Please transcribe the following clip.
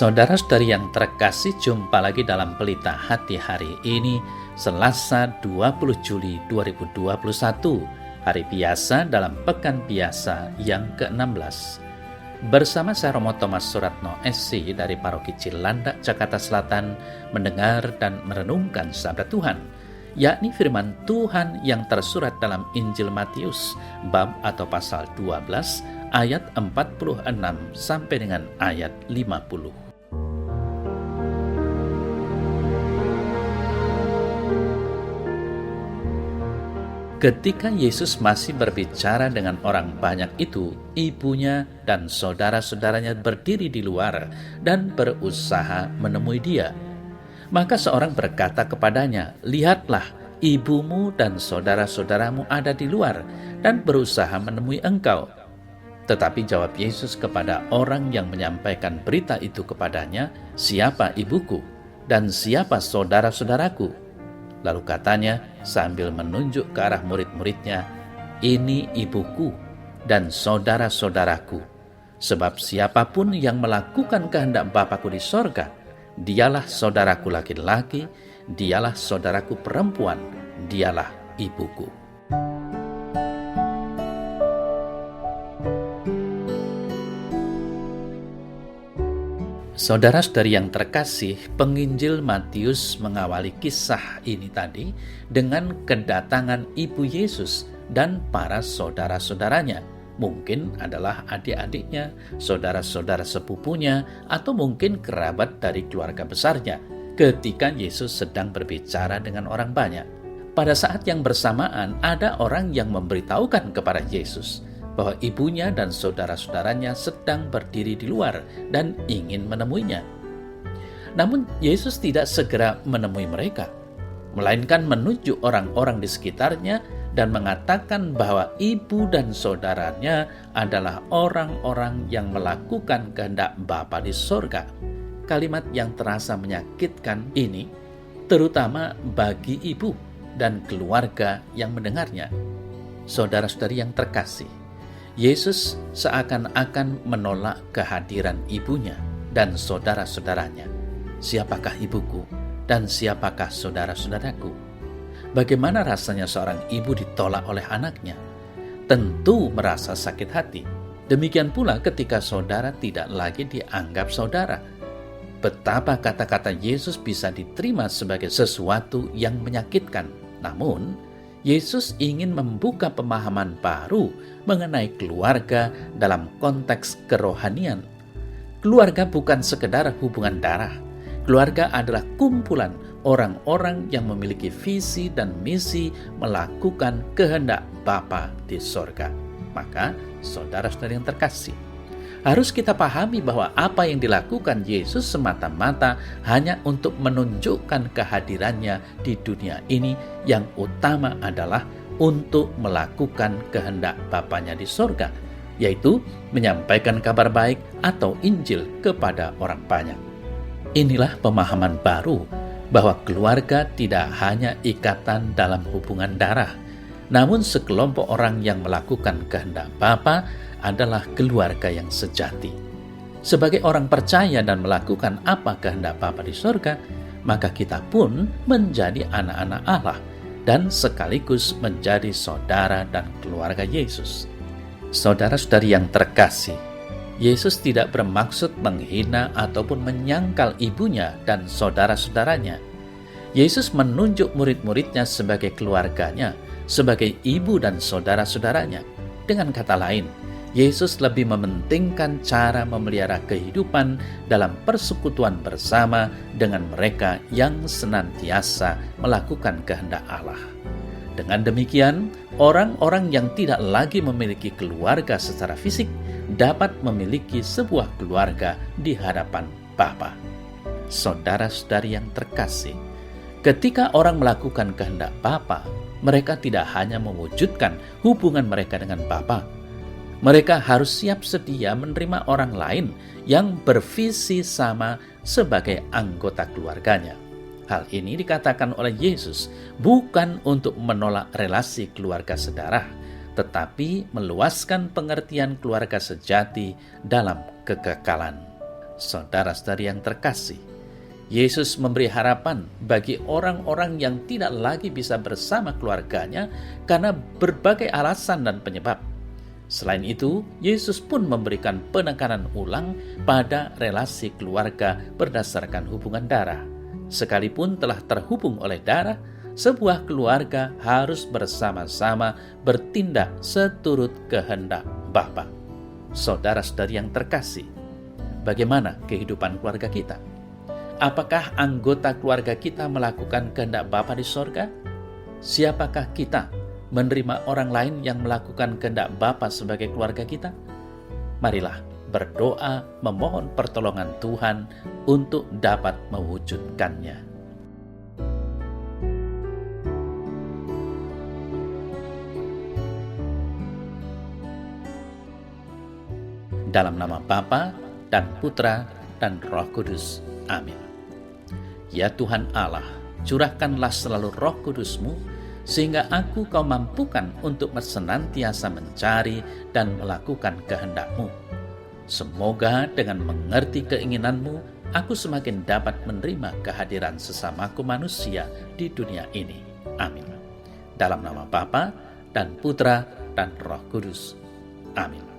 Saudara-saudari yang terkasih, jumpa lagi dalam Pelita Hati hari ini, Selasa 20 Juli 2021, hari biasa dalam Pekan Biasa yang ke-16. Bersama saya Romo Thomas Suratno SC dari Paroki Cilandak, Jakarta Selatan, mendengar dan merenungkan sabda Tuhan, yakni firman Tuhan yang tersurat dalam Injil Matius, bab atau pasal 12, ayat 46 sampai dengan ayat 50. Ketika Yesus masih berbicara dengan orang banyak itu, ibunya dan saudara-saudaranya berdiri di luar dan berusaha menemui dia. Maka seorang berkata kepadanya, "Lihatlah, ibumu dan saudara-saudaramu ada di luar dan berusaha menemui engkau." Tetapi jawab Yesus kepada orang yang menyampaikan berita itu kepadanya, "Siapa ibuku dan siapa saudara-saudaraku?" Lalu katanya sambil menunjuk ke arah murid-muridnya, "Ini ibuku dan saudara-saudaraku. Sebab siapapun yang melakukan kehendak Bapa-Ku di sorga, dialah saudaraku laki-laki, dialah saudaraku perempuan, dialah ibuku." Saudara-saudari yang terkasih, penginjil Matius mengawali kisah ini tadi dengan kedatangan ibu Yesus dan para saudara-saudaranya. Mungkin adalah adik-adiknya, saudara-saudara sepupunya, atau mungkin kerabat dari keluarga besarnya ketika Yesus sedang berbicara dengan orang banyak. Pada saat yang bersamaan, ada orang yang memberitahukan kepada Yesus bahwa ibunya dan saudara-saudaranya sedang berdiri di luar dan ingin menemuinya. Namun Yesus tidak segera menemui mereka, melainkan menunjuk orang-orang di sekitarnya dan mengatakan bahwa ibu dan saudaranya adalah orang-orang yang melakukan kehendak Bapa di sorga. Kalimat yang terasa menyakitkan ini terutama bagi ibu dan keluarga yang mendengarnya. Saudara-saudari yang terkasih, Yesus seakan-akan menolak kehadiran ibunya dan saudara-saudaranya. Siapakah ibuku dan siapakah saudara-saudaraku? Bagaimana rasanya seorang ibu ditolak oleh anaknya? Tentu merasa sakit hati. Demikian pula ketika saudara tidak lagi dianggap saudara. Betapa kata-kata Yesus bisa diterima sebagai sesuatu yang menyakitkan. Namun, Yesus ingin membuka pemahaman baru mengenai keluarga dalam konteks kerohanian. Keluarga bukan sekedar hubungan darah. Keluarga adalah kumpulan orang-orang yang memiliki visi dan misi melakukan kehendak Bapa di sorga. Maka, saudara-saudara yang terkasih, harus kita pahami bahwa apa yang dilakukan Yesus semata-mata hanya untuk menunjukkan kehadirannya di dunia ini, yang utama adalah untuk melakukan kehendak Bapanya di sorga, yaitu menyampaikan kabar baik atau Injil kepada orang banyak. Inilah pemahaman baru bahwa keluarga tidak hanya ikatan dalam hubungan darah, namun sekelompok orang yang melakukan kehendak Bapa adalah keluarga yang sejati. Sebagai orang percaya dan melakukan apa kehendak Bapa di sorga, maka kita pun menjadi anak-anak Allah dan sekaligus menjadi saudara dan keluarga Yesus. Saudara-saudari yang terkasih, Yesus tidak bermaksud menghina ataupun menyangkal ibunya dan saudara-saudaranya. Yesus menunjuk murid-muridnya sebagai keluarganya, sebagai ibu dan saudara-saudaranya. Dengan kata lain, Yesus lebih mementingkan cara memelihara kehidupan dalam persekutuan bersama dengan mereka yang senantiasa melakukan kehendak Allah. Dengan demikian, orang-orang yang tidak lagi memiliki keluarga secara fisik dapat memiliki sebuah keluarga di hadapan Bapa. Saudara-saudari yang terkasih, ketika orang melakukan kehendak Bapa, mereka tidak hanya mewujudkan hubungan mereka dengan Bapa, mereka harus siap sedia menerima orang lain yang bervisi sama sebagai anggota keluarganya. Hal ini dikatakan oleh Yesus bukan untuk menolak relasi keluarga sedarah, tetapi meluaskan pengertian keluarga sejati dalam kekekalan. Saudara-saudari yang terkasih, Yesus memberi harapan bagi orang-orang yang tidak lagi bisa bersama keluarganya karena berbagai alasan dan penyebab. Selain itu, Yesus pun memberikan penekanan ulang pada relasi keluarga berdasarkan hubungan darah. Sekalipun telah terhubung oleh darah, sebuah keluarga harus bersama-sama bertindak seturut kehendak Bapa. Saudara-saudari yang terkasih, bagaimana kehidupan keluarga kita? Apakah anggota keluarga kita melakukan kehendak Bapa di sorga? Siapakah kita menerima orang lain yang melakukan kehendak Bapa sebagai keluarga kita? Marilah berdoa memohon pertolongan Tuhan untuk dapat mewujudkannya. Dalam nama Bapa dan Putra dan Roh Kudus. Amin. Ya Tuhan Allah, curahkanlah selalu Roh Kudus-Mu, sehingga aku Kau mampukan untuk senantiasa mencari dan melakukan kehendak-Mu. Semoga dengan mengerti keinginan-Mu, aku semakin dapat menerima kehadiran sesamaku manusia di dunia ini. Amin. Dalam nama Bapa dan Putra dan Roh Kudus. Amin.